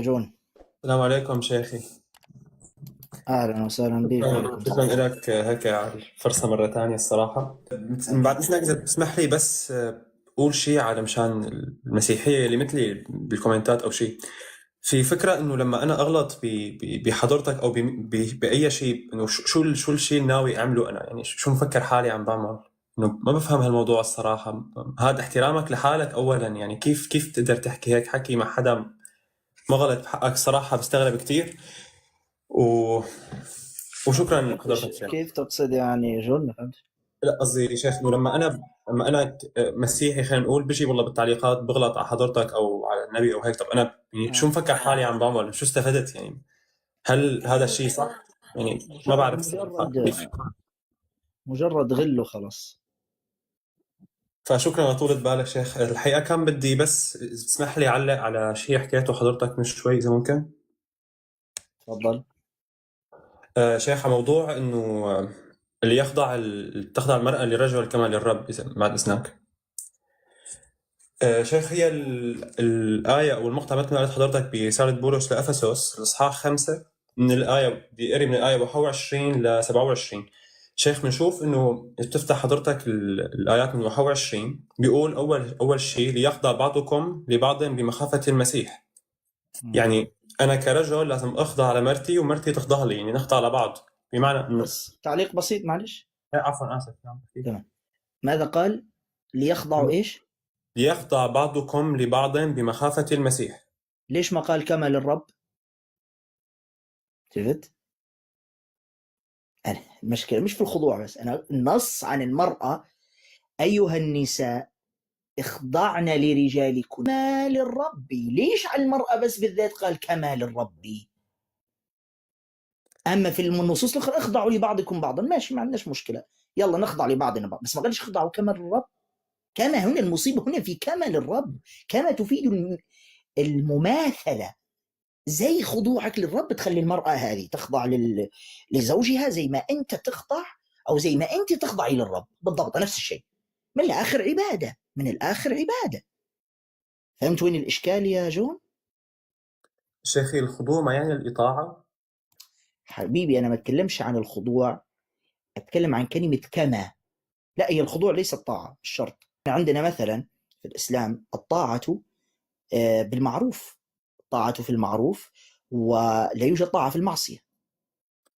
جون. السلام عليكم شيخي. اهلا وسهلا بك. وعليكم شكرا السلام. لك هيك على الفرصة مرة تانية الصراحة. بعد إذنك إذا بتسمح لي بس قول شيء على مشان المسيحية اللي مثلي بالكومنتات أو شيء. في فكرة إنه لما أنا أغلط بحضرتك أو بأي شيء، إنه شو الشيء الناوي أعمله أنا، يعني شو مفكر حالي عم بعمل. إنه ما بفهم هالموضوع الصراحة. هذا احترامك لحالك أولا، يعني كيف تقدر تحكي هيك حكي مع حدا ما غلط بحقك؟ صراحة بستغرب كتير و... وشكرا لحضرتك شيخ. كيف تقصد يعني جون؟ ما فهمت. لا قصدي يا شيخ انه لما انا مسيحي خلينا نقول، بيجي والله بالتعليقات بغلط على حضرتك او على النبي او هيك، طب انا يعني شو مفكر حالي عم بعمل؟ شو استفدت يعني؟ هل هذا الشيء صح؟ يعني ما بعرف الصراحة كيف. مجرد غل وخلاص. فشكرا لطولة بالك شيخ. الحقيقة كان بدي بس إذا تسمح لي اعلق على شيء حكيته حضرتك من شوي اذا ممكن. تفضل. شيخ، على موضوع انه اللي تخضع المرأة للرجل كما للرب، اذا بعد اذنك. شيخ، هي الآية أو المقطع مثل ما قلت حضرتك برسالة بولس لأفسس الإصحاح 5 من الآية، بيقري من الآية 21 ل 27. شيخ، بنشوف إنه تفتح حضرتك الآيات من 21 بيقول أول شيء ليخضع بعضكم لبعض بمخافة المسيح. يعني أنا كرجل لازم أخضع لمرتي ومرتي تخضع لي، يعني نخضع لبعض، بمعنى إنه بس تعليق بسيط معلش. عفوا آسف. تمام. ماذا قال؟ ليخضعوا ايش؟ ليخضع بعضكم لبعض بمخافة المسيح. ليش ما قال كما للرب؟ شفت؟ المشكلة مش في الخضوع بس، أنا النص عن المرأة: أيها النساء اخضعن لرجالكم كما للرب. ليش على المرأة بس بالذات قال كما للرب؟ أما في النصوص الأخرى اخضعوا لبعضكم بعضا، ماشي، ما عندناش مشكلة، يلا نخضع لبعضنا بعض، بس ما قالش اخضعوا كما للرب. كما هنا المصيبة، هنا في كما للرب. كما تفيد المماثلة، زي خضوعك للرب تخلي المرأة هذه تخضع لزوجها زي ما أنت تخضع، أو زي ما أنت تخضعي للرب بالضبط، نفس الشيء. من الآخر عبادة، من الآخر عبادة. فهمت وين الإشكال يا جون؟ شيخي، الخضوع ما يعني الإطاعة؟ حبيبي أنا ما أتكلمش عن الخضوع، أتكلم عن كلمة كما. لا، هي الخضوع ليس الطاعة، الشرط. عندنا مثلا في الإسلام الطاعة بالمعروف، الطاعة في المعروف، ولا يوجد طاعة في المعصية.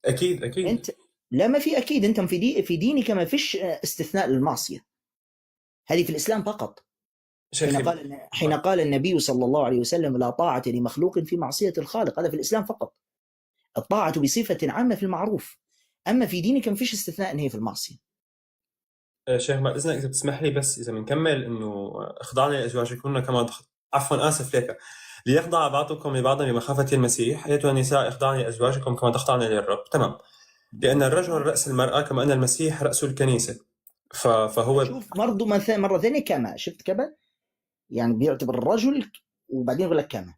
أكيد. أنت لا، ما في أكيد. أنت في دينك ما فيش استثناء للمعصية، هذه في الإسلام فقط. حين قال النبي صلى الله عليه وسلم: لا طاعة لمخلوق في معصية الخالق، هذا في الإسلام فقط. الطاعة بصفة عامة في المعروف، أما في دينك ما فيش استثناء أن هي في المعصية. شيخ، بعد إذنك إذا بتسمح لي بس إذا بنكمل إنه اخضعنا لأزواجكن كما عفوا آسف لك. ليخضع بعضكم لبعض بمخافة المسيح. أيتها النساء اخضعن لأزواجكم كما تخضعن للرب. تمام. لأن الرجل رأس المرأة كما أن المسيح رأس الكنيسة. فهو شوف برضه مرة ثانية كما، شفت كما يعني بيعتبر الرجل وبعدين يقول لك كما.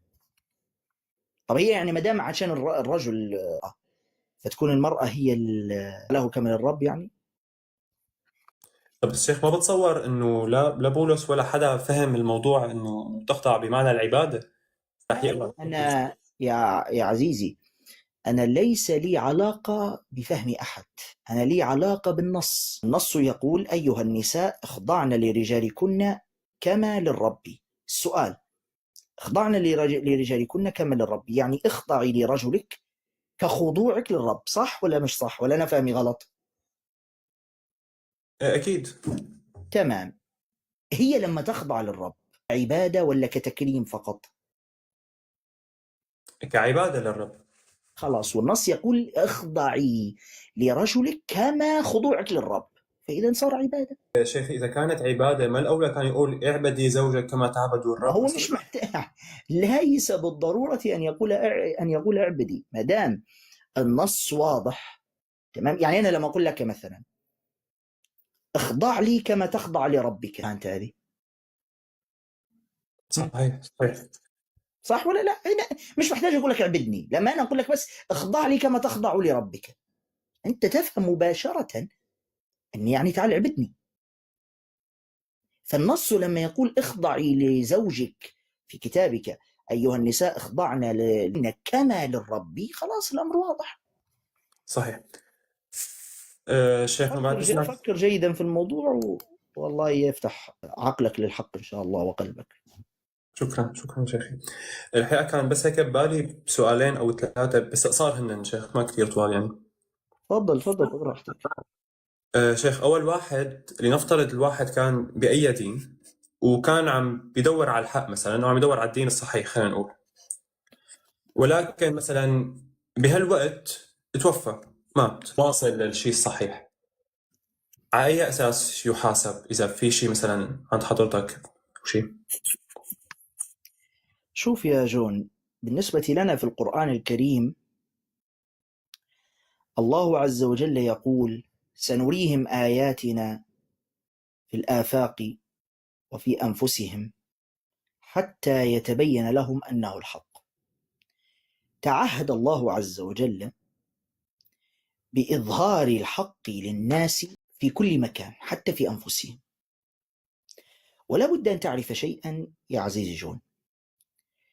طب هي يعني ما دام عشان الرجل فتكون المرأة هي له كما للرب يعني. طب الشيخ، ما بتصور إنه لا بولس ولا حدا فهم الموضوع إنه تخضع بمعنى العبادة. أنا يا عزيزي، أنا ليس لي علاقة بفهم أحد، أنا لي علاقة بالنص. النص يقول: أيها النساء اخضعن لرجالكن كما للرب. السؤال: اخضعن لرجالكن كما للرب، يعني اخضعي لرجلك كخضوعك للرب، صح ولا مش صح؟ ولا أنا فهمي غلط؟ أكيد. تمام. هي لما تخضع للرب عبادة ولا كتكريم فقط؟ كعبادة للرب. خلاص، والنص يقول اخضعي لرجلك كما خضوعك للرب، فإذا صار عبادة. شيخ، إذا كانت عبادة ما الأولى كان يقول اعبدي زوجك كما تعبد ما الرب هو مثلا؟ مش محتاج، ليس بالضرورة أن يقول اعبدي، ما دام النص واضح. تمام. يعني أنا لما أقول لك مثلا اخضع لي كما تخضع لربك، أنت هذه صحيح. صح ولا لا؟ أنا مش محتاج أقول لك اعبدني، لما أنا أقول لك بس اخضع لي كما تخضع لربك، أنت تفهم مباشرة أن يعني تعال اعبدني. فالنص لما يقول اخضعي لزوجك في كتابك أيها النساء اخضعن كما للرب، خلاص الأمر واضح. صحيح. شيخنا بعد إذنك. فكر جيدا في الموضوع والله يفتح عقلك للحق إن شاء الله وقلبك. شكرا شيخي. الحقيقة كان بس هيك ببالي سؤالين أو ثلاثة باستقصار هن شيخ، ما كثير طوال يعني. تفضل خذ راحتك. شيخ، أول واحد لنفترض الواحد كان بأي دين وكان عم بيدور على الحق مثلا، أو عم يدور على الدين الصحيح خلينا نقول، ولكن مثلا بهالوقت توفى، مات، واصل للشيء الصحيح، على أي أساس يحاسب؟ إذا في شيء مثلا عند حضرتك شيء. شوف يا جون، بالنسبة لنا في القرآن الكريم الله عز وجل يقول: سنريهم آياتنا في الآفاق وفي أنفسهم حتى يتبين لهم أنه الحق. تعهد الله عز وجل بإظهار الحق للناس في كل مكان حتى في أنفسهم. ولا بد أن تعرف شيئا يا عزيزي جون،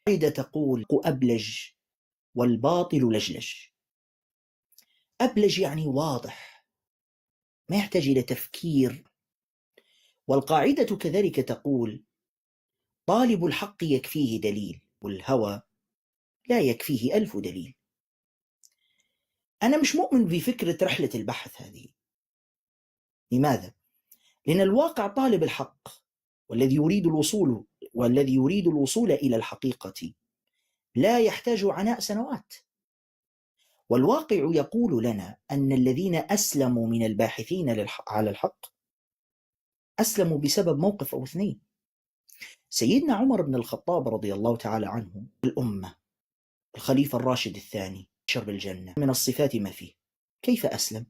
قاعدة تقول: أبلج والباطل لجلج. أبلج يعني واضح، ما يحتاج إلى تفكير. والقاعدة كذلك تقول: طالب الحق يكفيه دليل، والهوى لا يكفيه 1000 دليل. أنا مش مؤمن بفكرة رحلة البحث هذه. لماذا؟ لأن الواقع طالب الحق والذي يريد الوصول إلى الحقيقة لا يحتاج عناء سنوات. والواقع يقول لنا أن الذين أسلموا من الباحثين على الحق أسلموا بسبب موقف أو اثنين. سيدنا عمر بن الخطاب رضي الله تعالى عنه، الأمة، الخليفة الراشد الثاني، شرب الجنة، من الصفات ما فيه. كيف أسلم؟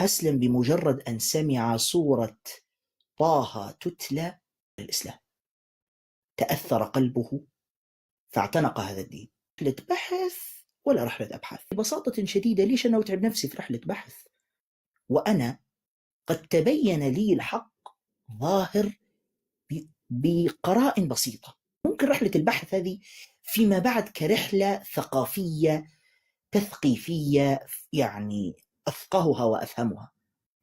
أسلم بمجرد أن سمع سورة طه تتلى الإسلام، تأثر قلبه فاعتنق هذا الدين. رحلة بحث ولا رحلة أبحاث؟ ببساطة شديدة، ليش أنا أتعب نفسي في رحلة بحث وأنا قد تبين لي الحق ظاهر بقراء بسيطة؟ ممكن رحلة البحث هذه فيما بعد كرحلة ثقافية تثقيفية يعني أفقهها وأفهمها،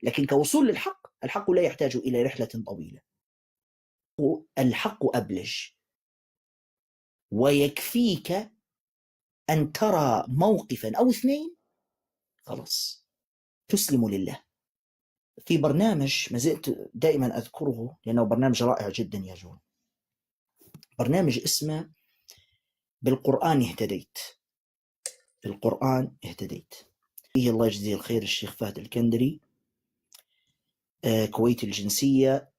لكن كوصول للحق، الحق لا يحتاج إلى رحلة طويلة. الحق أبلج، ويكفيك أن ترى موقفا أو اثنين خلاص تسلم لله. في برنامج ما زلت دائما أذكره لأنه برنامج رائع جدا يا جون، برنامج اسمه بالقرآن اهتديت. بالقرآن اهتديت، فيه الله يجزيه الخير الشيخ فهد الكندري، كويتي الجنسية.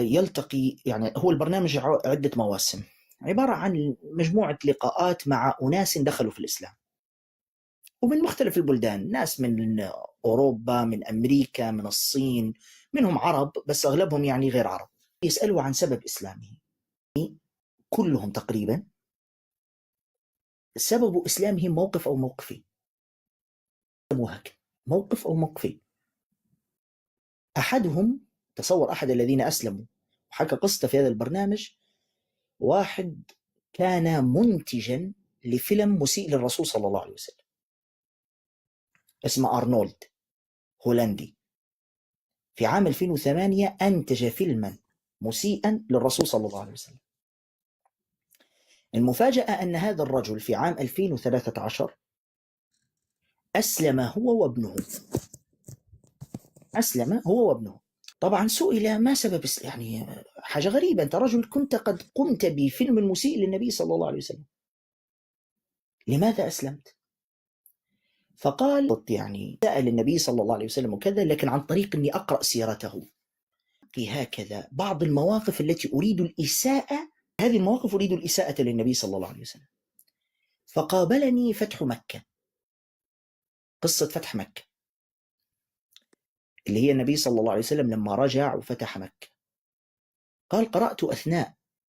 يلتقي، يعني هو البرنامج عدة مواسم، عبارة عن مجموعة لقاءات مع أناس دخلوا في الإسلام ومن مختلف البلدان، ناس من أوروبا، من أمريكا، من الصين، منهم عرب بس أغلبهم يعني غير عرب. يسألوا عن سبب إسلامه، كلهم تقريبا سبب إسلامهم موقف أو موقفين، موقف أو موقفين. أحدهم، تصور أحد الذين أسلموا وحكى قصته في هذا البرنامج، واحد كان منتجا لفيلم مسيء للرسول صلى الله عليه وسلم، اسمه أرنولد، هولندي. في عام 2008 أنتج فيلما مسيئا للرسول صلى الله عليه وسلم. المفاجأة أن هذا الرجل في عام 2013 أسلم هو وابنه. أسلم هو وابنه. طبعا سئل ما سبب، يعني حاجة غريبة، أنت رجل كنت قد قمت بفيلم المسيء للنبي صلى الله عليه وسلم، لماذا أسلمت؟ فقال يعني سأل النبي صلى الله عليه وسلم وكذا، لكن عن طريق أني أقرأ سيرته. في هكذا بعض المواقف التي أريد الإساءة، هذه المواقف أريد الإساءة للنبي صلى الله عليه وسلم. فقابلني فتح مكة، قصة فتح مكة اللي هي النبي صلى الله عليه وسلم لما رجع وفتح مكة، قال: قرأت أثناء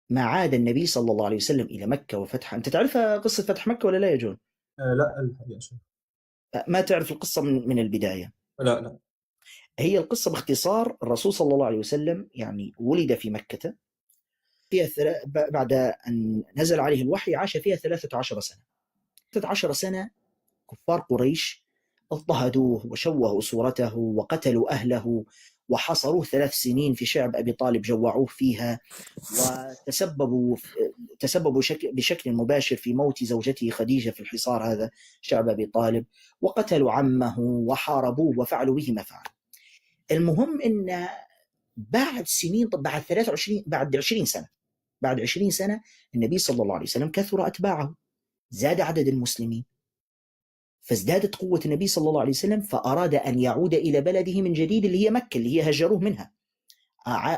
ما عاد النبي صلى الله عليه وسلم إلى مكة وفتح. أنت تعرف قصة فتح مكة ولا لا يا جون؟ لا الحقيقة شيء. ما تعرف القصة من البداية؟ لا. هي القصة باختصار: الرسول صلى الله عليه وسلم يعني ولد في مكة، بعد أن نزل عليه الوحي عاش فيها 13 سنة. 13 سنة كفار قريش اضطهدوه وشوهوا صورته وقتلوا أهله وحصروه 3 سنين في شعب أبي طالب، جوعوه فيها، وتسببوا بشكل مباشر في موت زوجته خديجة في الحصار هذا شعب أبي طالب، وقتلوا عمه وحاربوه وفعلوا به ما فعل. المهم أن بعد سنين، بعد 23 بعد 20 سنة النبي صلى الله عليه وسلم كثر أتباعه، زاد عدد المسلمين، فازدادت قوة النبي صلى الله عليه وسلم، فأراد أن يعود إلى بلده من جديد اللي هي مكة اللي هي هجروه منها،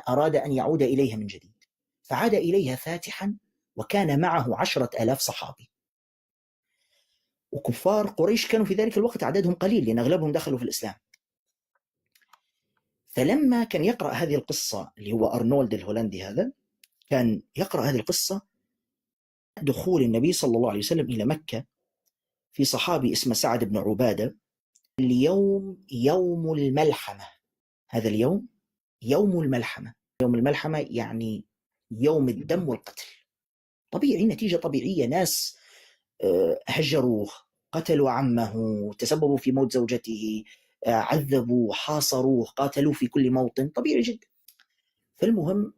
أراد أن يعود إليها من جديد، فعاد إليها فاتحا وكان معه 10,000 صحابي. وكفار قريش كانوا في ذلك الوقت عددهم قليل لأن أغلبهم دخلوا في الإسلام. فلما كان يقرأ هذه القصة اللي هو أرنولد الهولندي هذا، كان يقرأ هذه القصة دخول النبي صلى الله عليه وسلم إلى مكة في صحابي اسمه سعد بن عبادة. اليوم يوم الملحمة، هذا اليوم يوم الملحمة. يوم الملحمة يعني يوم الدم والقتل، طبيعي، نتيجة طبيعية، ناس هجروه، قتلوا عمه، تسببوا في موت زوجته، عذبوا، حاصروه، قاتلوه في كل موطن، طبيعي جدا. فالمهم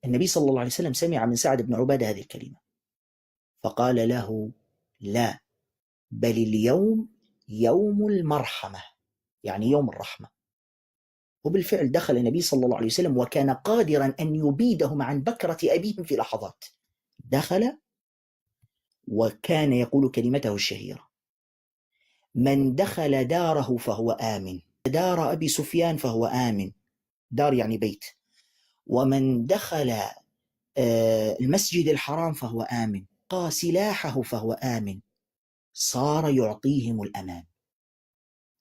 النبي صلى الله عليه وسلم سمع من سعد بن عبادة هذه الكلمة فقال له: لا، بل اليوم يوم المرحمة، يعني يوم الرحمة. وبالفعل دخل النبي صلى الله عليه وسلم وكان قادرا أن يبيدهم عن بكرة أبيهم في لحظات. دخل وكان يقول كلمته الشهيرة: من دخل داره فهو آمن، دار أبي سفيان فهو آمن، دار يعني بيت، ومن دخل المسجد الحرام فهو آمن، قى سلاحه فهو آمن، صار يعطيهم الأمان.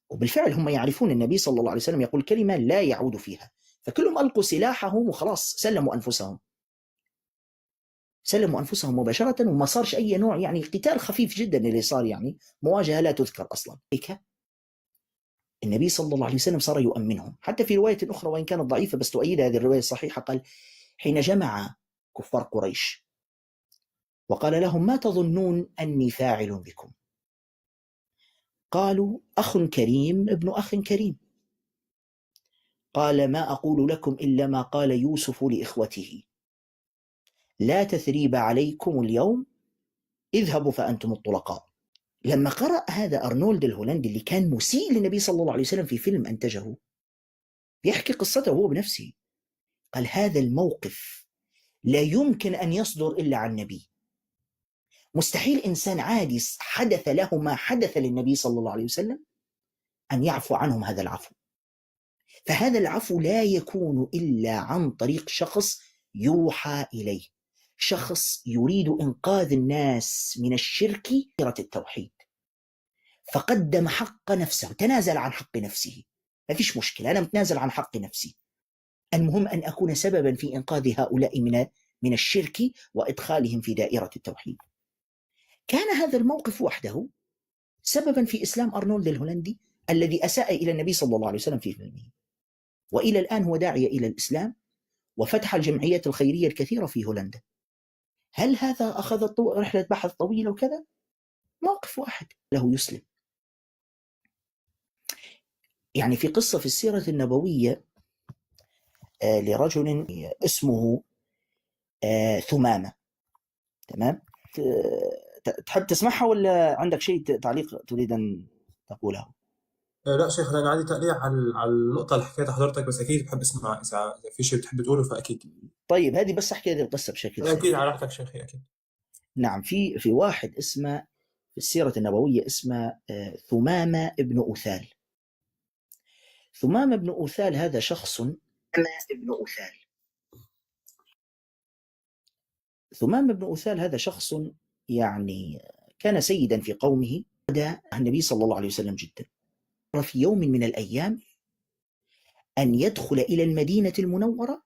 وبالفعل هم يعرفون النبي صلى الله عليه وسلم يقول كلمة لا يعود فيها، فكلهم ألقوا سلاحهم وخلاص سلموا أنفسهم مباشرة، وما صارش أي نوع يعني قتال خفيف جدا اللي صار، يعني مواجهة لا تذكر أصلا. النبي صلى الله عليه وسلم صار يؤمنهم. حتى في رواية أخرى وإن كانت ضعيفة بس تؤيد هذه الرواية الصحيحة، قال: حين جمع كفار قريش وقال لهم: ما تظنون أني فاعل بكم؟ قالوا: أخ كريم ابن أخ كريم. قال: ما أقول لكم إلا ما قال يوسف لإخوته: لا تثريب عليكم اليوم، اذهبوا فأنتم الطلقاء. لما قرأ هذا أرنولد الهولندي اللي كان مسيء للنبي صلى الله عليه وسلم في فيلم أنتجه، يحكي قصته هو بنفسه، قال: هذا الموقف لا يمكن أن يصدر إلا عن نبي، مستحيل إنسان عادي حدث له ما حدث للنبي صلى الله عليه وسلم أن يعفو عنهم هذا العفو. فهذا العفو لا يكون إلا عن طريق شخص يوحى إليه، شخص يريد إنقاذ الناس من الشرك إلى التوحيد، فقدم حق نفسه، تنازل عن حق نفسه. ما فيش مشكلة، أنا متنازل عن حق نفسي، المهم أن أكون سببا في إنقاذ هؤلاء من الشرك وإدخالهم في دائرة التوحيد. كان هذا الموقف وحده سببا في إسلام أرنولد الهولندي الذي أساء إلى النبي صلى الله عليه وسلم في فيلمه، وإلى الآن هو داعية إلى الإسلام وفتح الجمعيات الخيرية الكثيرة في هولندا. هل هذا أخذ رحلة بحث طويلة وكذا؟ موقف واحد له يسلم. يعني في قصة في السيرة النبوية لرجل اسمه ثمامة، تمام؟ تحب تسمعها ولا عندك شيء تعليق تريد أن تقوله؟ لا شيخ، أنا عندي تعليق على النقطة اللي حكيتها حضرتك، بس أكيد بحب أسمع إذا في شيء بتحب تقوله فأكيد. طيب هذه بس أحكي هذه القصة بشكل سريع. أكيد على راحتك شيخي، أكيد. نعم، في واحد اسمه في السيرة النبوية اسمه ثمامة ابن أثال. ثمامة ابن أثال هذا شخص ثمامة ابن أثال هذا شخص يعني كان سيدا في قومه، بدأ النبي صلى الله عليه وسلم جدا. في يوم من الأيام أن يدخل إلى المدينة المنورة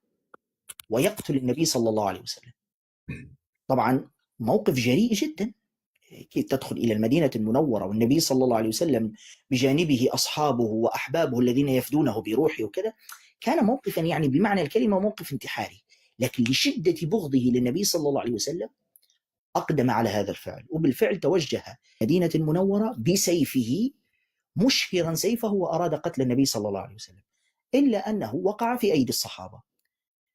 ويقتل النبي صلى الله عليه وسلم. طبعا موقف جريء جدا، كيف تدخل إلى المدينة المنورة والنبي صلى الله عليه وسلم بجانبه أصحابه وأحبابه الذين يفدونه بروحه وكذا؟ كان موقفا يعني بمعنى الكلمة موقف انتحاري. لكن لشدة بغضه للنبي صلى الله عليه وسلم أقدم على هذا الفعل، وبالفعل توجه مدينة المنورة بسيفه مشهرا سيفه وأراد قتل النبي صلى الله عليه وسلم، إلا أنه وقع في أيدي الصحابة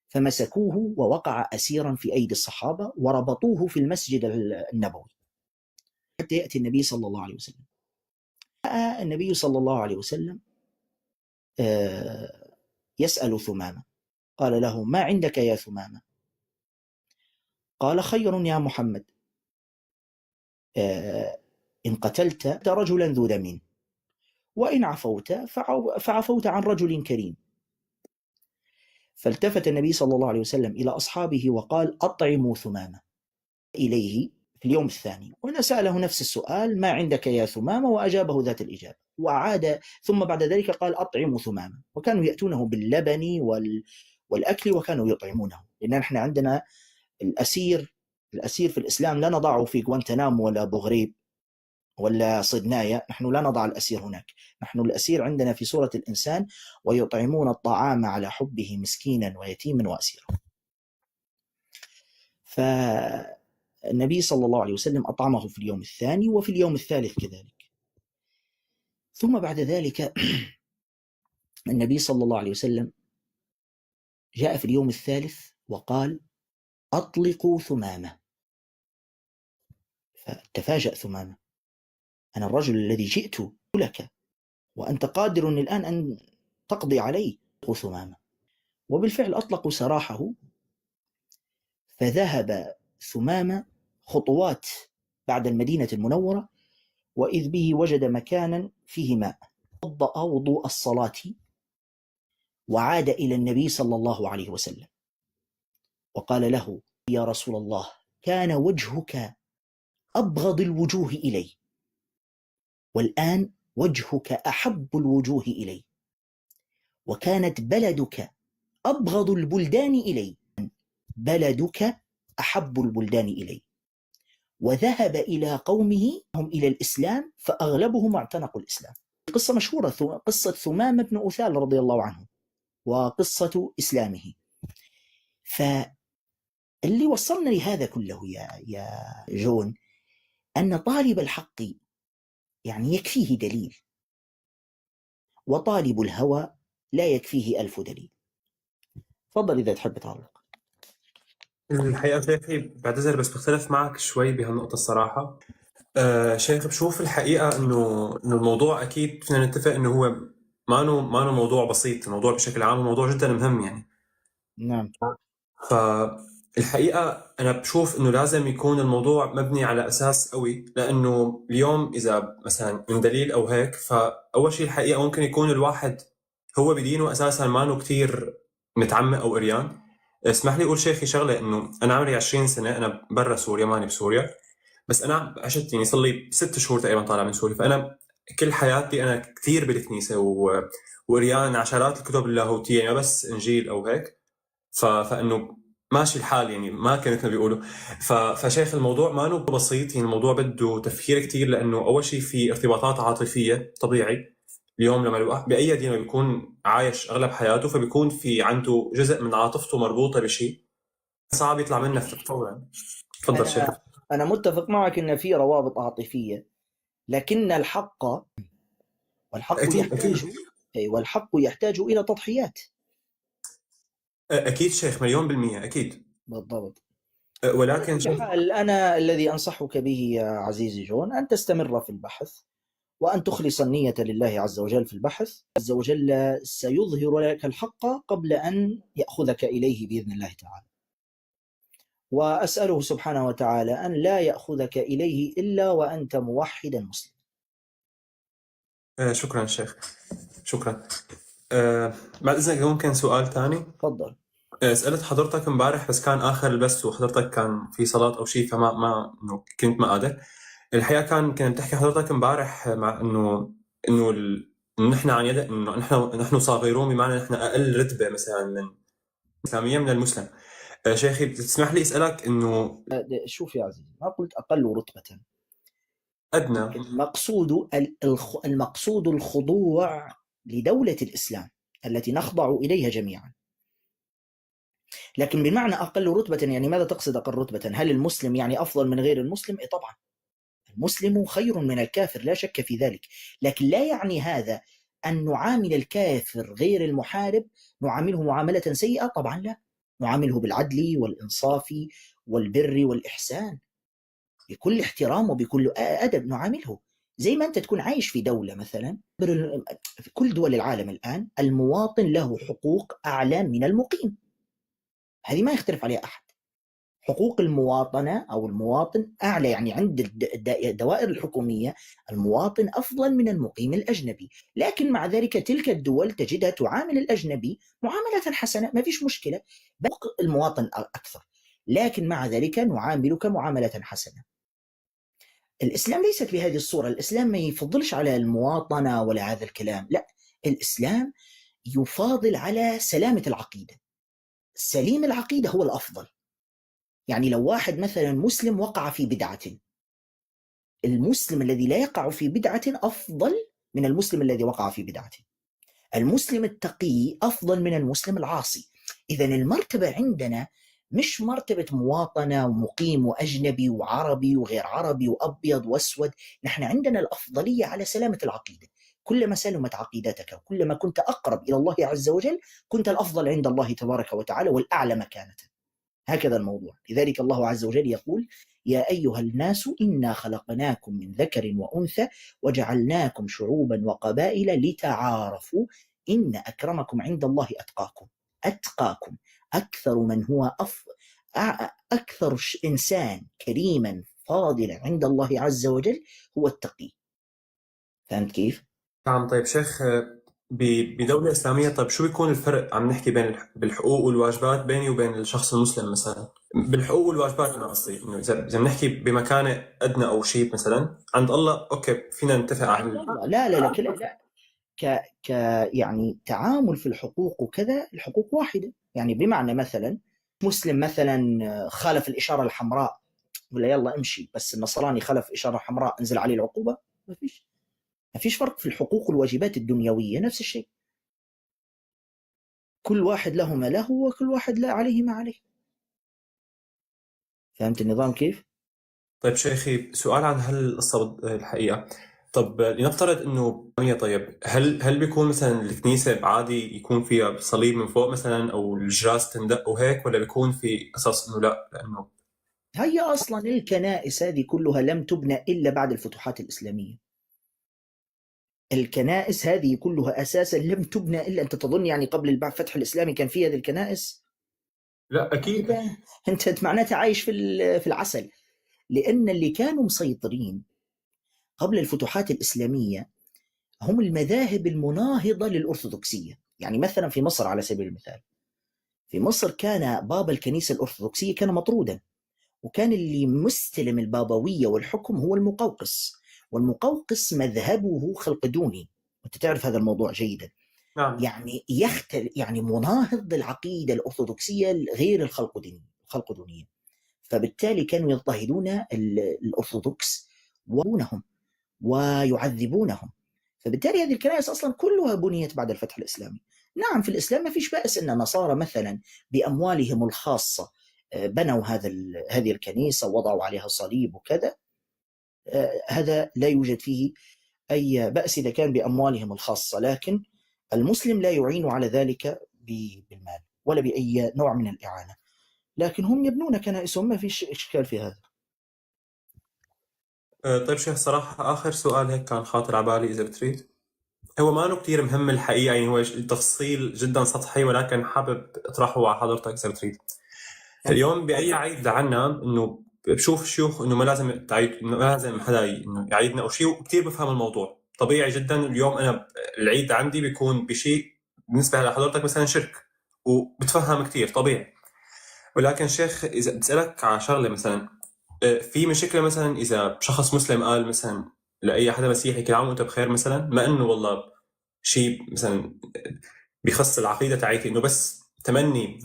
فمسكوه ووقع أسيرا في أيدي الصحابة وربطوه في المسجد النبوي حتى يأتي النبي صلى الله عليه وسلم. جاء النبي صلى الله عليه وسلم يسأل ثمامة، قال له: ما عندك يا ثمامة؟ قال: خير يا محمد، إن قتلت رجلا ذو دم، وإن عفوت فعفوت عن رجل كريم. فالتفت النبي صلى الله عليه وسلم إلى أصحابه وقال: أطعموا ثمامة إليه في اليوم الثاني، ونسأله نفس السؤال: ما عندك يا ثمامة؟ وأجابه ذات الإجابة، وعاد ثم بعد ذلك قال: أطعموا ثمامة. وكانوا يأتونه باللبن والأكل وكانوا يطعمونه، لأن نحن عندنا الأسير في الإسلام لا نضعه في غوانتنامو ولا بوغريب ولا صدنايا، نحن لا نضع الأسير هناك، نحن الأسير عندنا في سورة الإنسان: ويطعمون الطعام على حبه مسكينا ويتيما وأسيرا. فالنبي صلى الله عليه وسلم أطعمه في اليوم الثاني وفي اليوم الثالث كذلك. ثم بعد ذلك النبي صلى الله عليه وسلم جاء في اليوم الثالث وقال: أطلقوا ثمامة. فتفاجأ ثمامة: أنا الرجل الذي جئت لك وأنت قادر الآن أن تقضي علي. ثمامة. وبالفعل أطلقوا سراحه، فذهب ثمامة خطوات بعد المدينة المنورة، وإذ به وجد مكانا فيه ماء، وضأ وضوء الصلاة وعاد إلى النبي صلى الله عليه وسلم وقال له: يا رسول الله، كان وجهك أبغض الوجوه إلي، والآن وجهك أحب الوجوه إلي، وكانت بلدك أبغض البلدان إلي، بلدك أحب البلدان إلي. وذهب إلى قومه هم إلى الإسلام فأغلبهم اعتنقوا الإسلام. قصة مشهورة، قصة ثمامة بن أثال رضي الله عنه وقصة إسلامه. فاللي وصلنا لهذا كله يا جون أن طالب الحق يعني يكفيه دليل، وطالب الهوى لا يكفيه 1000 دليل. تفضل إذا تحب تعلق. الحقيقة شيخي بعتذر بس بختلف معك شوي بهالنقطة الصراحة. شيخ بشوف الحقيقة إنه الموضوع أكيد فينا نتفق إنه هو ما موضوع بسيط، الموضوع بشكل عام موضوع جدا مهم يعني. نعم. فالحقيقة أنا بشوف إنه لازم يكون الموضوع مبني على أساس قوي، لأنه اليوم إذا مثلا من دليل أو هيك، فأول شيء الحقيقة ممكن يكون الواحد هو بدينه أساسا ما كتير متعمق أو قريان. اسمح لي أقول شيخي شغلة، إنه أنا عمري 20 سنة، أنا برا سوريا ماني بسوريا، بس أنا عشت يعني صار لي 6 شهور تقريبا طالع من سوريا، فأنا كل حياتي أنا كتير بالكنيسة وقريان عشرات الكتب اللاهوتية، يعني بس إنجيل أو هيك. فإنه ماشي الحال يعني ما كانت بيقولوا. فشيخ الموضوع ما هو بسيط، يعني الموضوع بده تفكير كتير، لأنه أول شيء في ارتباطات عاطفية طبيعي. اليوم لما الواحد بأي دين بيكون عايش أغلب حياته، فبيكون في عنده جزء من عاطفته مربوطة بشيء صعب يطلع منه فورا. تفضل شيخ. أنا متفق معك أن في روابط عاطفية، لكن الحق والحق يحتاج إلى تضحيات. أكيد شيخ، 1,000,000% أكيد. بالضبط. ولكن أنا الذي أنصحك به يا عزيزي جون أن تستمر في البحث، وأن تخلص النية لله عز وجل في البحث. عز وجل سيظهر لك الحق قبل أن يأخذك إليه بإذن الله تعالى، وأسأله سبحانه وتعالى أن لا يأخذك إليه إلا وأنت موحدا مسلم. شكرا شيخ، شكرا. بعد إذنك ممكن سؤال تاني؟ تفضل. سألت حضرتك امبارح بس كان آخر البث وحضرتك كان في صلاة أو شيء، فما كنت ما قادر. الحقيقة كنت تحكي حضرتك امبارح مع إنه نحن عن يد إنه نحن صاغرون، بمعنى نحن أقل رتبة مثلا من إسلامية من المسلم. شيخي تسمح لي أسألك إنه شوف يا عزيزي، ما قلت أقل رتبة، أدنى. المقصود الخضوع لدولة الإسلام التي نخضع إليها جميعا. لكن بمعنى أقل رتبة، يعني ماذا تقصد أقل رتبة؟ هل المسلم يعني أفضل من غير المسلم؟ إيه طبعا، المسلم خير من الكافر لا شك في ذلك، لكن لا يعني هذا أن نعامل الكافر غير المحارب نعامله معاملة سيئة، طبعا لا، نعامله بالعدل والإنصاف والبر والإحسان، بكل احترام وبكل أدب نعامله. زي ما أنت تكون عايش في دولة مثلا، في كل دول العالم الآن المواطن له حقوق أعلى من المقيم، هذه ما يختلف عليها أحد. حقوق المواطنة أو المواطن أعلى، يعني عند الدوائر الحكومية المواطن أفضل من المقيم الأجنبي، لكن مع ذلك تلك الدول تجدها تعامل الأجنبي معاملة حسنة، ما فيش مشكلة، حقوق المواطن أكثر، لكن مع ذلك نعاملك معاملة حسنة. الإسلام ليست بهذه الصورة، الإسلام ما يفضلش على المواطنة ولا هذا الكلام، لا، الإسلام يفاضل على سلامة العقيدة، سليم العقيدة هو الأفضل. يعني لو واحد مثلا مسلم وقع في بدعة، المسلم الذي لا يقع في بدعة أفضل من المسلم الذي وقع في بدعة، المسلم التقي أفضل من المسلم العاصي. إذا المرتبة عندنا مش مرتبة مواطنة ومقيم وأجنبي وعربي وغير عربي وأبيض وأسود، نحن عندنا الأفضلية على سلامة العقيدة، كلما سلمت عقيدتك وكلما كنت أقرب إلى الله عز وجل كنت الأفضل عند الله تبارك وتعالى والأعلى مكانة، هكذا الموضوع. لذلك الله عز وجل يقول: يا أيها الناس إنا خلقناكم من ذكر وأنثى وجعلناكم شعوبا وقبائل لتعارفوا إن أكرمكم عند الله أتقاكم. أتقاكم، أكثر من هو أكثر إنسان كريما فاضلا عند الله عز وجل هو التقي. فهمت كيف؟ نعم. طيب شيخ، بدولة إسلامية، طيب شو بيكون الفرق، عم نحكي بين بالحقوق والواجبات بيني وبين الشخص المسلم مثلا؟ بالحقوق والواجبات أنا قصدي إنه إذا بنحكي بمكانة أدنى أو شيء مثلا عند الله، أوكي فينا نتفق على لا لا لا لا، ك يعني تعامل في الحقوق وكذا، الحقوق واحدة، يعني بمعنى مثلا مسلم مثلا خالف الإشارة الحمراء ولا يلا امشي، بس النصراني خلف إشارة حمراء انزل عليه العقوبة، ما فيش فرق في الحقوق والواجبات الدنيوية، نفس الشيء، كل واحد له ما له وكل واحد لا عليه ما عليه. فهمت النظام كيف؟ طيب شيخي، سؤال عن هالقصة الحقيقة. طب لنفترض انه طيب هل بيكون مثلا الكنيسة عادي يكون فيها صليب من فوق مثلا او الجراس تندق وهيك، ولا بيكون في قصص انه لا لانه هي أصلا الكنائس هذه كلها لم تبنى إلا بعد الفتوحات الإسلامية، الكنائس هذه كلها أساسا لم تبنى إلا، أنت تظن يعني قبل الفتح الإسلامي كان في هذه الكنائس؟ لا اكيد. أنت معناتها عايش في العسل، لأن اللي كانوا مسيطرين قبل الفتوحات الإسلامية هم المذاهب المناهضة للأرثوذكسية. يعني مثلا في مصر على سبيل المثال، في مصر كان بابا الكنيسة الأرثوذكسية كان مطرودا، وكان اللي مستلم البابوية والحكم هو المقوقس، والمقوقس مذهبه خلقدوني، وانت تعرف هذا الموضوع جيدا، نعم. يعني يعني مناهض للعقيدة الأرثوذكسية غير الخلقدونية، فبالتالي كانوا يضطهدون الأرثوذكس ويعذبونهم، فبالتالي هذه الكنائس أصلا كلها بنيت بعد الفتح الإسلامي. نعم في الإسلام ما فيش بأس أن النصارى مثلا بأموالهم الخاصة بنوا هذه الكنيسة ووضعوا عليها صليب وكذا، هذا لا يوجد فيه أي بأس إذا كان بأموالهم الخاصة، لكن المسلم لا يعين على ذلك بالمال ولا بأي نوع من الإعانة، لكن هم يبنون كنائسهم، ما فيش إشكال في هذا. طيب شيخ، صراحة آخر سؤال هيك كان خاطر على بالي إذا بتريد، هو ما له كتير مهم الحقيقة، يعني هو تفصيل جدا سطحي، ولكن حابب أطرحه على حضرتك إذا بتريد. اليوم بأي عيد عنا إنه بشوف شيوخ إنه ما لازم تعيد، إنه ما لازم حدا إنه يعيدنا أو شيء، وكتير بفهم الموضوع طبيعي جدا. اليوم أنا العيد عندي بيكون بشيء بالنسبة لحضرتك مثلا شرك، وبتفهم كتير طبيعي. ولكن شيخ إذا بسألك على شغلة مثلا، في مشكلة مثلا إذا شخص مسلم قال مثلا لأي حدا مسيحي كل عام وأنت بخير مثلا، ما إنه والله شيء مثلا بيخص العقيدة تاعيتي، إنه بس تمني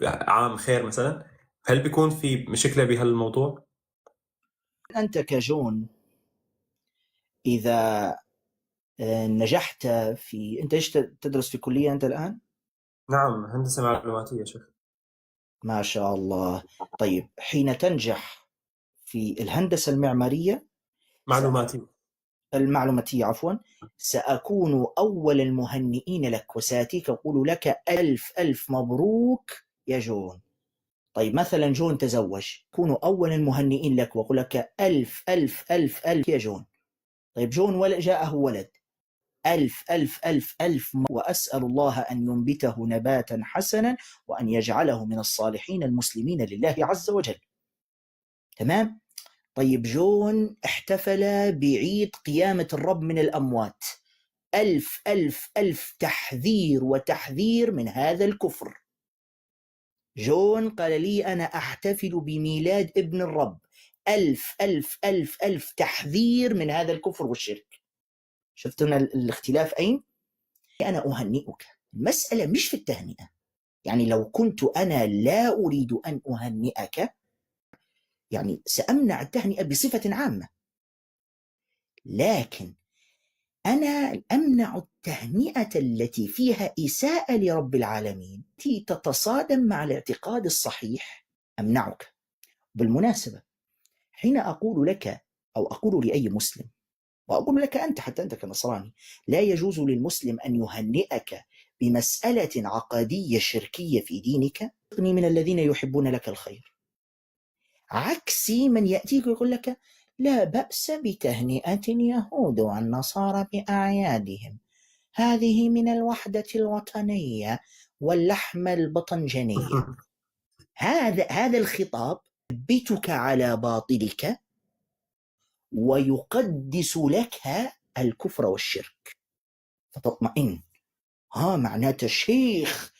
عام خير مثلا، هل بيكون في مشكلة بهالموضوع؟ أنت كجون إذا نجحت أنت إيش تدرس في كلية أنت الآن؟ نعم، هندسة معلوماتية شيخ. ما شاء الله. طيب حين تنجح في الهندسة المعمارية معلوماتي. المعلوماتية عفوا، سأكون أول المهنئين لك، وسأتيك أقول لك ألف ألف مبروك يا جون. طيب مثلا جون تزوج، كون أول المهنئين لك وأقول لك ألف ألف ألف ألف يا جون. طيب جون جاءه ولد، ألف ألف ألف ألف وأسأل الله أن ينبته نباتا حسنا وأن يجعله من الصالحين المسلمين لله عز وجل. تمام. طيب جون احتفل بعيد قيامة الرب من الأموات، ألف ألف ألف تحذير وتحذير من هذا الكفر. جون قال لي أنا أحتفل بميلاد ابن الرب، ألف ألف ألف ألف تحذير من هذا الكفر والشرك. شفتنا الاختلاف أين؟ أنا أهنئك، المسألة مش في التهنئة. يعني لو كنت أنا لا أريد أن أهنئك يعني سأمنع التهنئة بصفة عامة، لكن أنا أمنع التهنئة التي فيها إساءة لرب العالمين، التي تتصادم مع الاعتقاد الصحيح، أمنعك. بالمناسبة حين أقول لك أو أقول لأي مسلم، وأقول لك أنت حتى أنت كنصراني، لا يجوز للمسلم أن يهنئك بمسألة عقدية شركية في دينك، أغني من الذين يحبون لك الخير. عكسي من يأتيك ويقول لك لا بأس بتهنئة اليهود والنصارى بأعيادهم، هذه من الوحدة الوطنية واللحمة البطنجانية. هذا الخطاب يثبتك على باطلك ويقدس لك الكفر والشرك فتطمئن. معناته الشيخ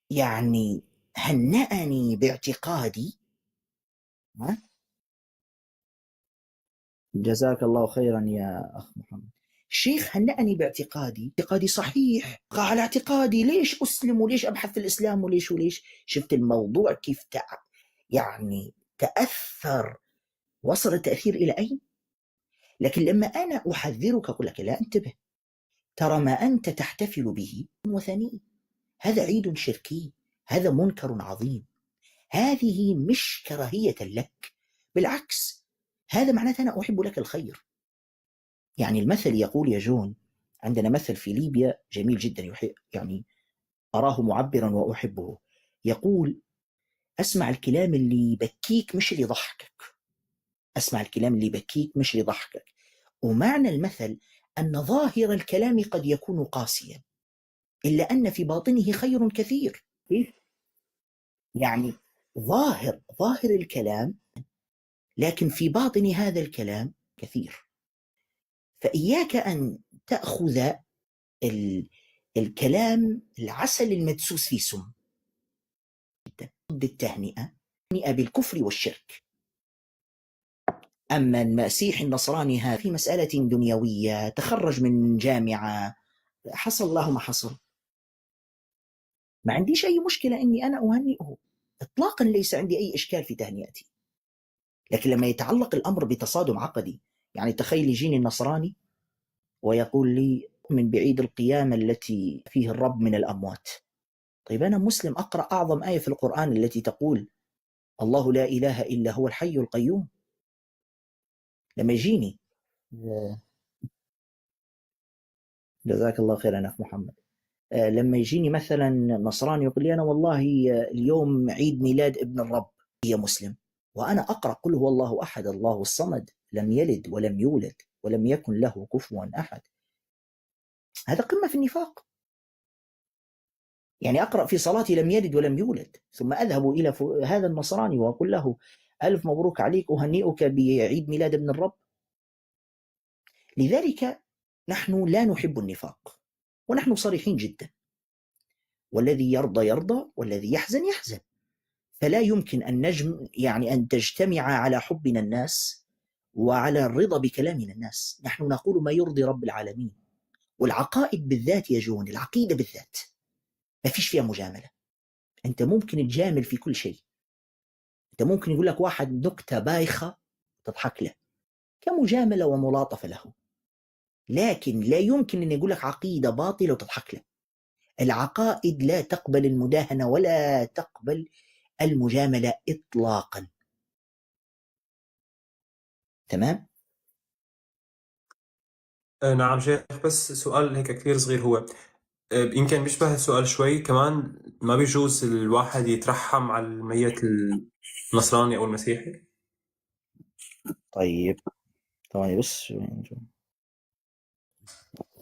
يعني هنأني باعتقادي. جزاك الله خيرا يا أخ محمد. الشيخ هنأني باعتقادي، اعتقادي صحيح، على اعتقادي ليش أسلم وليش أبحث في الإسلام وليش. شفت الموضوع كيف يعني تأثر، وصل التأثير إلى أين؟ لكن لما أنا أحذرك أقول لك لا انتبه، ترى ما أنت تحتفل به وثني، هذا عيد شركي، هذا منكر عظيم، هذه مش كراهية لك، بالعكس هذا معناته أنا أحب لك الخير. يعني المثل يقول يا جون، عندنا مثل في ليبيا جميل جدا يعني أراه معبرا وأحبه، يقول أسمع الكلام اللي يبكيك مش اللي يضحكك، أسمع الكلام اللي يبكيك مش اللي يضحكك. ومعنى المثل أن ظاهر الكلام قد يكون قاسيا إلا أن في باطنه خير كثير. يعني ظاهر الكلام لكن في باطن هذا الكلام كثير. فإياك أن تأخذ الكلام العسل المدسوس فيه سم. ضد التهنئة بالكفر والشرك. أما المسيح النصراني هذا في مسألة دنيوية، تخرج من جامعة، حصل له ما حصل، ما عنديش أي مشكلة أني أنا أهنئه إطلاقا، ليس عندي أي إشكال في تهنئتي. لكن لما يتعلق الأمر بتصادم عقدي، يعني تخيل يجيني النصراني ويقول لي من بعيد القيامة التي فيه الرب من الأموات. طيب أنا مسلم أقرأ أعظم آية في القرآن التي تقول الله لا إله إلا هو الحي القيوم. لما يجيني جزاك الله خيرا أخ محمد، لما يجيني مثلا نصراني يقول لي أنا والله اليوم عيد ميلاد ابن الرب، هي مسلم، وأنا أقرأ قل هو الله أحد الله الصمد لم يلد ولم يولد ولم يكن له كفوا أحد، هذا قمة في النفاق. يعني أقرأ في صلاتي لم يلد ولم يولد، ثم أذهب إلى هذا النصراني وأقول له ألف مبروك عليك أهنئك بعيد ميلاد ابن الرب. لذلك نحن لا نحب النفاق، ونحن صريحين جدا، والذي يرضى يرضى والذي يحزن يحزن. فلا يمكن أن تجتمع على حبنا الناس وعلى الرضا بكلامنا الناس. نحن نقول ما يرضي رب العالمين، والعقائد بالذات يا جون، العقيدة بالذات ما فيش فيها مجاملة. أنت ممكن تجامل في كل شيء، أنت ممكن يقول لك واحد نكتة بايخة تضحك له كمجاملة وملاطفة له، لكن لا يمكن أن يقول لك عقيدة باطلة وتضحك له. العقائد لا تقبل المداهنة ولا تقبل المجاملة إطلاقا. تمام؟ نعم شيخ، بس سؤال هيك كثير صغير، هو يمكن بيشبه السؤال شوي كمان. ما بيجوز الواحد يترحم على الميت النصراني أو المسيحي؟ طيب ثواني بس،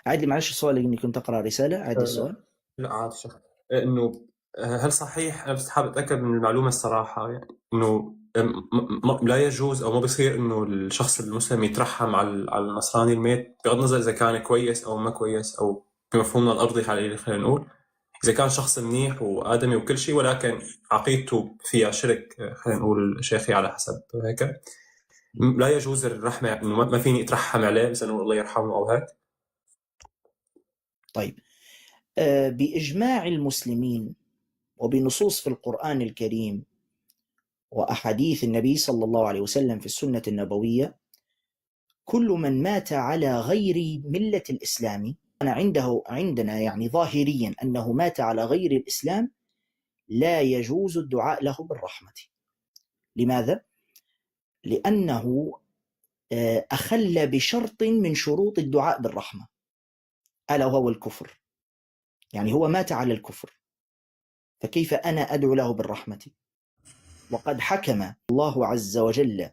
عاد لي معلش السؤال، لأني كنت أقرأ رسالة. عاد لي السؤال. لا عادي شيخ. إنه هل صحيح، أنا بس حابب أتأكد من المعلومة الصراحة، يعني إنه لا يجوز أو ما بيصير إنه الشخص المسلم يترحم على النصراني الميت، بغض النظر إذا كان كويس أو ما كويس، أو بمفهومنا الأرضي خلينا نقول، إذا كان شخص منيح وآدمي وكل شيء، ولكن عقيدته فيها شرك، خلينا نقول شيخي على حسب هيك، لا يجوز الرحمة، إنه ما فيني أترحم عليه بس إنه الله يرحمه أو هيك. طيب بإجماع المسلمين وبنصوص في القرآن الكريم وأحاديث النبي صلى الله عليه وسلم في السنة النبوية، كل من مات على غير ملة الإسلام، عندنا يعني ظاهريا أنه مات على غير الإسلام، لا يجوز الدعاء له بالرحمة. لماذا؟ لأنه أخل بشرط من شروط الدعاء بالرحمة، ألا وهو الكفر. يعني هو مات على الكفر، فكيف أنا أدعو له بالرحمة؟ وقد حكم الله عز وجل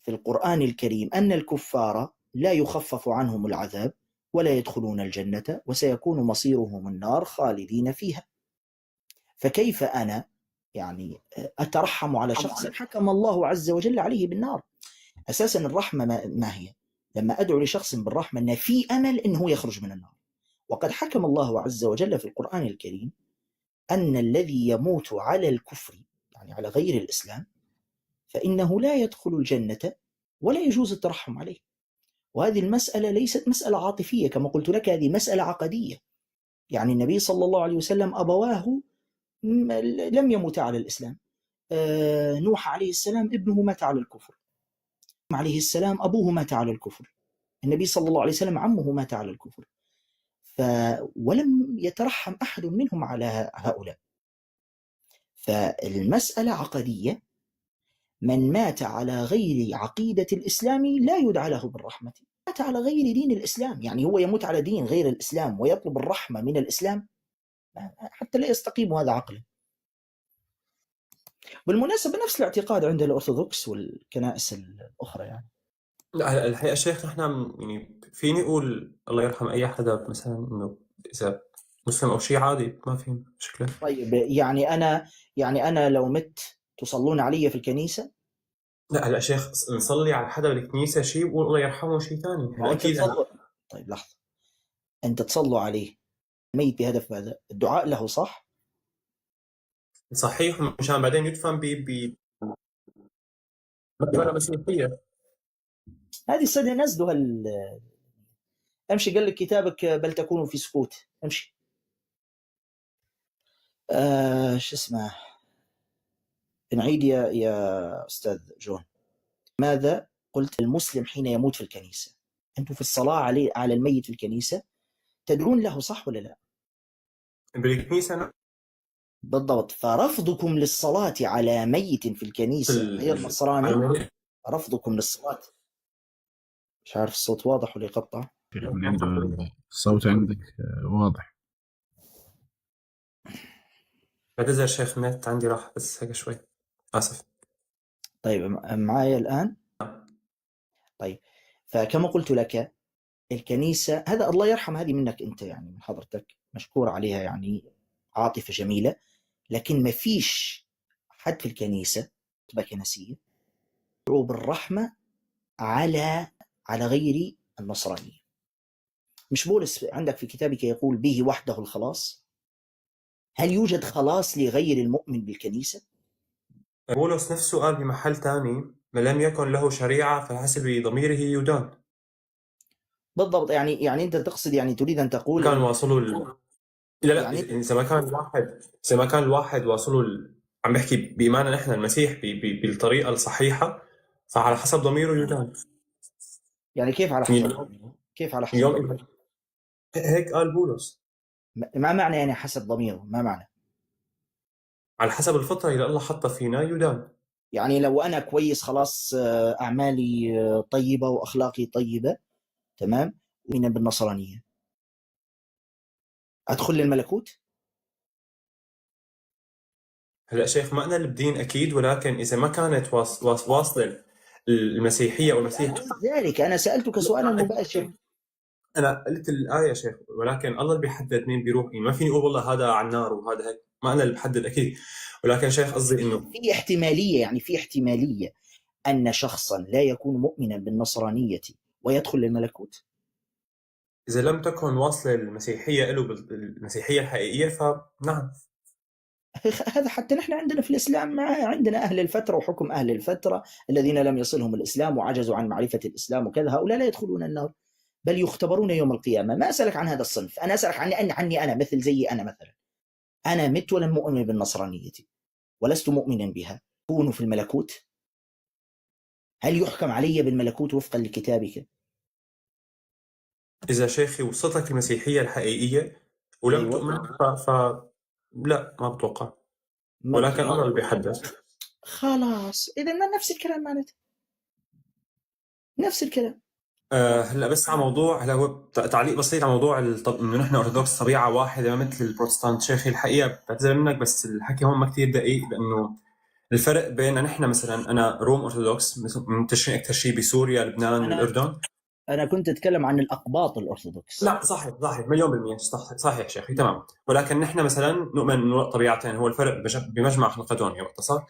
في القرآن الكريم أن الكفار لا يخفف عنهم العذاب ولا يدخلون الجنة وسيكون مصيرهم النار خالدين فيها. فكيف أنا يعني أترحم على شخص حكم الله عز وجل عليه بالنار؟ أساسا الرحمة ما هي؟ لما أدعو لشخص بالرحمة أن في أمل أنه يخرج من النار. وقد حكم الله عز وجل في القرآن الكريم أن الذي يموت على الكفر، يعني على غير الإسلام، فإنه لا يدخل الجنة ولا يجوز الترحم عليه. وهذه المسألة ليست مسألة عاطفية كما قلت لك، هذه مسألة عقدية. يعني النبي صلى الله عليه وسلم أبواه لم يموت على الإسلام. نوح عليه السلام ابنه مات على الكفر، عليه السلام أبوه مات على الكفر، النبي صلى الله عليه وسلم عمه مات على الكفر، ولم يترحم أحد منهم على هؤلاء. فالمسألة عقدية. من مات على غير عقيدة الإسلام لا يدعى له بالرحمة. مات على غير دين الإسلام، يعني هو يموت على دين غير الإسلام ويطلب الرحمة من الإسلام، حتى لا يستقيم هذا عقله. بالمناسبة نفس الاعتقاد عند الأرثوذكس والكنائس الأخرى يعني. لا الحقيقة شيخ، نحن يعني فيني أقول الله يرحم أي حدا مثلا، إنه إذا مسلم أو شيء عادي ما في مشكلة. طيب يعني أنا لو مت تصلون علي في الكنيسة؟ لا هلا شيخ، نصلي على حدا بالكنيسة شيء، وقول الله يرحمه شيء ثاني. هلا وأنت أكيد أنا تصلوا. طيب لحظة، أنت تصلوا عليه ميت بهدف ماذا؟ الدعاء له، صح؟ صحيح، مشان بعدين يدفن مقبرة مسيحية. هذه السنة نزلوا امشي، قال لك كتابك بل تكونوا في سكوت، امشي. شو اسمه، نعيد يا أستاذ جون. ماذا قلت؟ المسلم حين يموت في الكنيسة، أنتم في الصلاة على الميت في الكنيسة تدعون له، صح ولا لا؟ بالكنيسة أنا بالضبط. فرفضكم للصلاة على ميت في الكنيسة غير نصراني، رفضكم للصلاة. مش عارف الصوت واضح ولا يقطع؟ الصوت عندك واضح. بعتذر شيخ، النت عندي راح بس هيك شوي، آسف. طيب معايا الآن؟ طيب، فكما قلت لك الكنيسة، هذا الله يرحم، هذه منك أنت يعني، من حضرتك مشكور عليها، يعني عاطفة جميلة. لكن ما فيش حد في الكنيسة خطبة كنسية يدعو بالرحمة على غير النصرانية. مش بولس عندك في كتابك يقول به وحده الخلاص؟ هل يوجد خلاص لغير المؤمن بالكنيسة؟ بولس نفسه قال بمحل ثاني: ما لم يكن له شريعة فحسب ضميره يدان. بالضبط. يعني أنت تقصد، يعني تريد أن تقول كان إن واصله لا يعني إذا ما كان الواحد واصله عم بحكي بإيماننا نحن المسيح بالطريقة الصحيحة، فعلى حسب ضميره يدان. يعني كيف على حسب ضميره؟ كيف على حسب ضميره؟ اليوم هيك قال بولس. ما معنى يعني حسب ضميره؟ ما معنى؟ على حسب الفطرة اللي الله حطها فينا يدان. يعني لو أنا كويس خلاص، أعمالي طيبة وأخلاقي طيبة، تمام، وأنا بالنصرانية، أدخل للملكوت؟ هلا شيخ، ما أنا اللي بدين أكيد، ولكن إذا ما كانت واصلة المسيحية أو المسيح ذلك أنا سألتك سؤالا مباشرا. أنا قلت الآية شيخ، ولكن الله اللي بيحدد مين بيروح. يعني ما فيني أقول والله هذا على النار وهذا هيك، ما أنا اللي بحدد أكيد. ولكن شيخ قصدي إنه في احتمالية، يعني في احتمالية أن شخصا لا يكون مؤمنا بالنصرانية ويدخل للملكوت. إذا لم تكن واصلة المسيحية له بالمسيحية الحقيقية فنعم. هذا حتى نحن عندنا في الإسلام، عندنا أهل الفترة وحكم أهل الفترة الذين لم يصلهم الإسلام وعجزوا عن معرفة الإسلام وكذا، هؤلاء لا يدخلون النار بل يختبرون يوم القيامة. ما أسألك عن هذا الصنف، أنا أسألك عني أنا، مثل زي أنا مثلا، أنا مت ولم مؤمن بالنصرانية ولست مؤمنا بها، أكون في الملكوت؟ هل يحكم علي بالملكوت وفقا لكتابك؟ إذا شيخي وصلتك المسيحية الحقيقية ولم أيوة. تؤمن لا ما بتوقع، ما ولكن الله اللي بيحدد. خلاص، إذا ما نفس الكلام معناته، نفس الكلام. هلا بس على موضوع، هلا هو تعليق بسيط على موضوع انه نحن ارثوذكس طبيعه واحده ما مثل البروتستانت. شيخي الحقيقه بعتذر منك بس الحكي هون ما كثير دقيق، لانه الفرق بين نحن مثلا انا روم ارثوذكس منتشرين اكثر شيء بسوريا، لبنان، الاردن. أنا كنت أتكلم عن الأقباط الأرثوذكس. لا صحيح مليون بالمية صحيح شيخي تمام. ولكن نحن مثلا نؤمن انه طبيعتين، هو الفرق بمجمع خلقدونيا واتصل.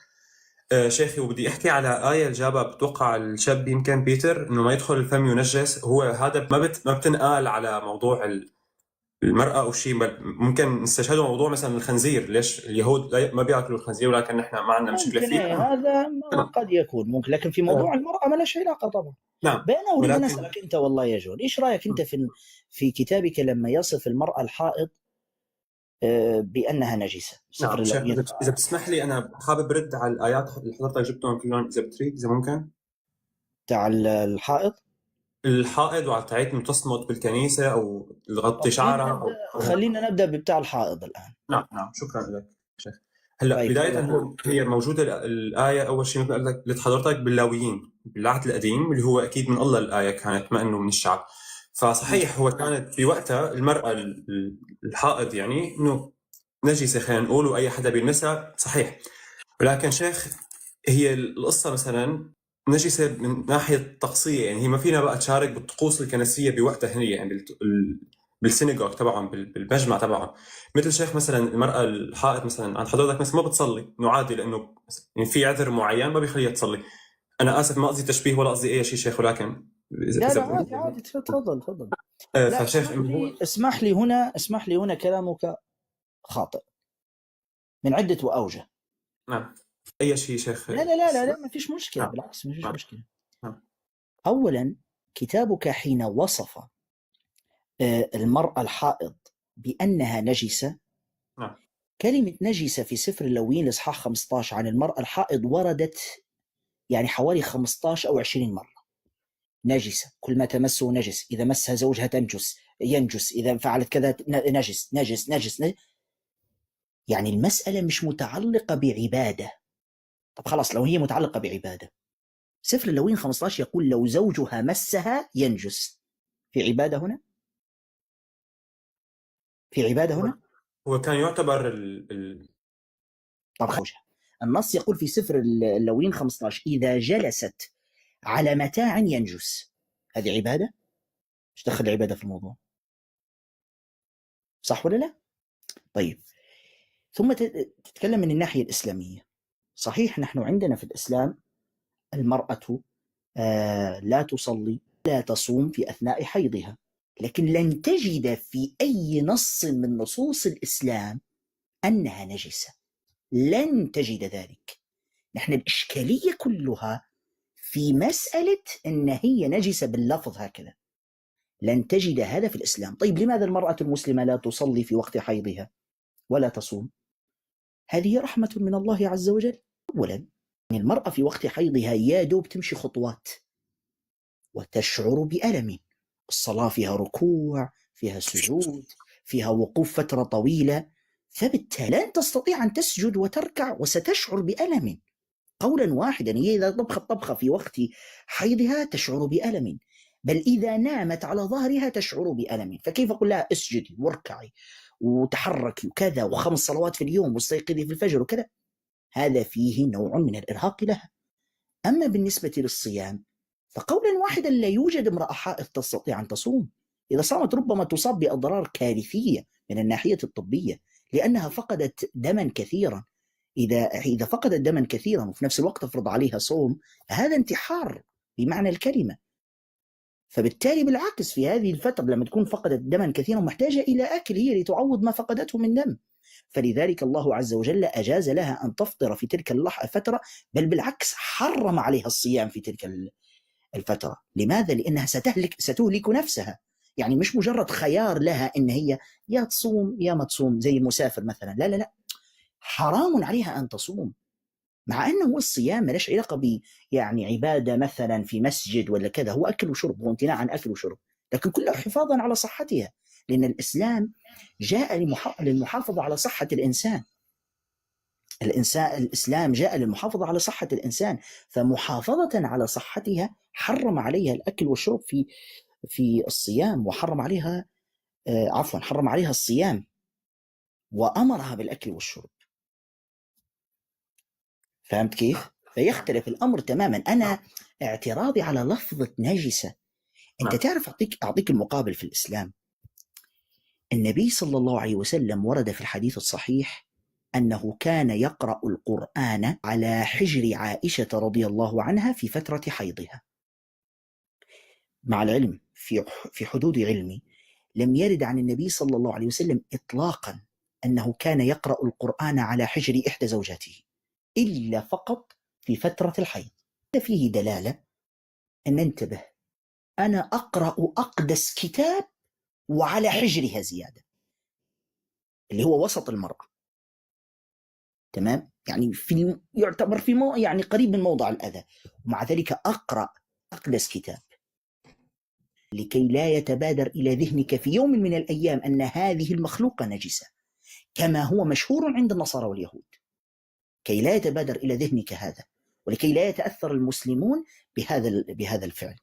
شيخي وبدي احكي على آية جابها بتوقع الشاب يمكن بيتر، انه ما يدخل الفم ينجس. هو هذا ما بتنقال على موضوع المرأة او شيء، ممكن نستشهده موضوع مثلا الخنزير. ليش اليهود ما بياكلوا الخنزير ولكن نحن ما عندنا مشكلة ممكن فيه؟ هذا تمام. قد يكون ممكن، لكن في موضوع المرأة ما لهش علاقة طبعا. نعم أنا أريد أن ولكن أسألك أنت والله يا جون، إيش رأيك أنت في كتابك لما يصف المرأة الحائض بأنها نجسة؟ سفر نعم شيخ، اللويين إذا بتسمح لي أنا حابب رد على الآيات اللي حضرتك جبتهم كلهم إذا بتريد، إذا ممكن. بتاع الحائض. الحائض وعلى تاعت إنه تصمت بالكنيسة أو تغطي طب شعرها خلينا نبدأ بتاع الحائض الآن. نعم شكرا لك شيخ. هلا طيب بداية هي موجودة الآية أول شيء مثل ما قلت لحضرتك باللاويين بالعهد القديم، اللي هو أكيد من الله الآية كانت، ما إنه من الشعب. فصحيح هو كانت بوقتها المرأة الحائض يعني إنه نجسة خلينا نقول، وأي حدا بيلمسها صحيح. ولكن شيخ هي القصة مثلا نجسة من ناحية طقسية، يعني هي ما فينا بقى تشارك بالطقوس الكنسية بوقتها هي، يعني بالسيناغوج تبعهم بالمجمع تبعهم. مثل شيخ مثلا المرأة الحائض مثلا عند حضرتك مثلا ما بتصلي، انه عادي لانه يعني في عذر معين ما بيخليها تصلي. انا اسف ما قصدي تشبيه ولا قصدي اي شيء شيخ، ولكن لا عادي تفضل. لا فشيخ اسمح لي هنا كلامك خاطئ من عدة وأوجه. نعم اي شيء شيخ. لا ما فيش مشكلة، نعم. بالعكس ما فيش نعم. مشكلة. نعم. أولا كتابك حين وصف المرأة الحائض بأنها نجسة، نعم. كلمة نجسة في سفر اللويين الإصحاح 15 عن المرأة الحائض وردت يعني حوالي 15 أو 20 مرة. نجسة، كل ما تمسه نجس، إذا مسها زوجها ينجس، إذا فعلت كذا نجس. يعني المسألة مش متعلقة بعبادة. طب خلاص لو هي متعلقة بعبادة، سفر اللويين 15 يقول لو زوجها مسها ينجس. في عبادة هنا؟ هو كان يعتبر طب زوجها، النص يقول في سفر اللويين 15 إذا جلست على متاع ينجس. هذه عبادة؟ ايش دخل العبادة في الموضوع؟ صح ولا لا؟ طيب ثم تتكلم من الناحية الإسلامية. صحيح نحن عندنا في الإسلام المرأة لا تصلي لا تصوم في أثناء حيضها، لكن لن تجد في أي نص من نصوص الإسلام أنها نجسة، لن تجد ذلك. نحن الإشكالية كلها في مسألة أن هي نجسة باللفظ هكذا، لن تجد هذا في الإسلام. طيب لماذا المرأة المسلمة لا تصلي في وقت حيضها ولا تصوم؟ هذه رحمة من الله عز وجل. أولا المرأة في وقت حيضها يا دوب تمشي خطوات وتشعر بألم. الصلاة فيها ركوع، فيها سجود، فيها وقوف فترة طويلة، فبالتالي لن تستطيع أن تسجد وتركع وستشعر بألم قولا واحدا. هي إذا طبخت طبخة في وقت حيضها تشعر بألم، بل إذا نامت على ظهرها تشعر بألم، فكيف أقول لها اسجدي واركعي وتحركي وكذا و5 صلوات في اليوم واستيقظي في الفجر وكذا؟ هذا فيه نوع من الإرهاق لها. أما بالنسبة للصيام فقولا واحدا لا يوجد امرأة حائض تستطيع أن تصوم. إذا صامت ربما تصاب بأضرار كارثية من الناحية الطبية، لأنها فقدت دما كثيرا. إذا فقدت دما كثيرا وفي نفس الوقت تفرض عليها صوم، هذا انتحار بمعنى الكلمة. فبالتالي بالعكس في هذه الفترة لما تكون فقدت دما كثيرا محتاجة إلى أكل هي لتعوض ما فقدته من دم، فلذلك الله عز وجل أجاز لها أن تفطر في تلك الفترة، بل بالعكس حرم عليها الصيام في تلك الفترة. لماذا؟ لأنها ستهلك نفسها. يعني مش مجرد خيار لها إن هي يا تصوم يا ما تصوم زي المسافر مثلا، لا لا لا، حرام عليها أن تصوم. مع أنه الصيام ما لش علاقة يعني عبادة مثلا في مسجد ولا كذا، هو أكل وشرب، هو امتناع عن أكل وشرب، لكن كله حفاظا على صحتها، لأن الإسلام جاء للمحافظة على صحة الإنسان. الإسلام جاء للمحافظة على صحة الإنسان، فمحافظة على صحتها حرم عليها الأكل والشرب في الصيام، وحرم عليها حرم عليها الصيام وأمرها بالأكل والشرب. فهمت كيف؟ فيختلف الأمر تماما. أنا اعتراضي على لفظة نجسة، أنت تعرف، أعطيك المقابل في الإسلام. النبي صلى الله عليه وسلم ورد في الحديث الصحيح أنه كان يقرأ القرآن على حجر عائشة رضي الله عنها في فترة حيضها. مع العلم في حدود علمي لم يرد عن النبي صلى الله عليه وسلم إطلاقا أنه كان يقرأ القرآن على حجر إحدى زوجاته إلا فقط في فترة الحيض. فيه دلالة أن ننتبه، أنا أقرأ أقدس كتاب وعلى حجرها زيادة، اللي هو وسط المرأة، تمام؟ يعني يعتبر في يعني قريب من موضع الأذى، ومع ذلك أقرأ أقدس كتاب لكي لا يتبادر إلى ذهنك في يوم من الأيام أن هذه المخلوقة نجسة، كما هو مشهور عند النصارى واليهود، كي لا يتبادر إلى ذهنك هذا، ولكي لا يتأثر المسلمون بهذا الفعل.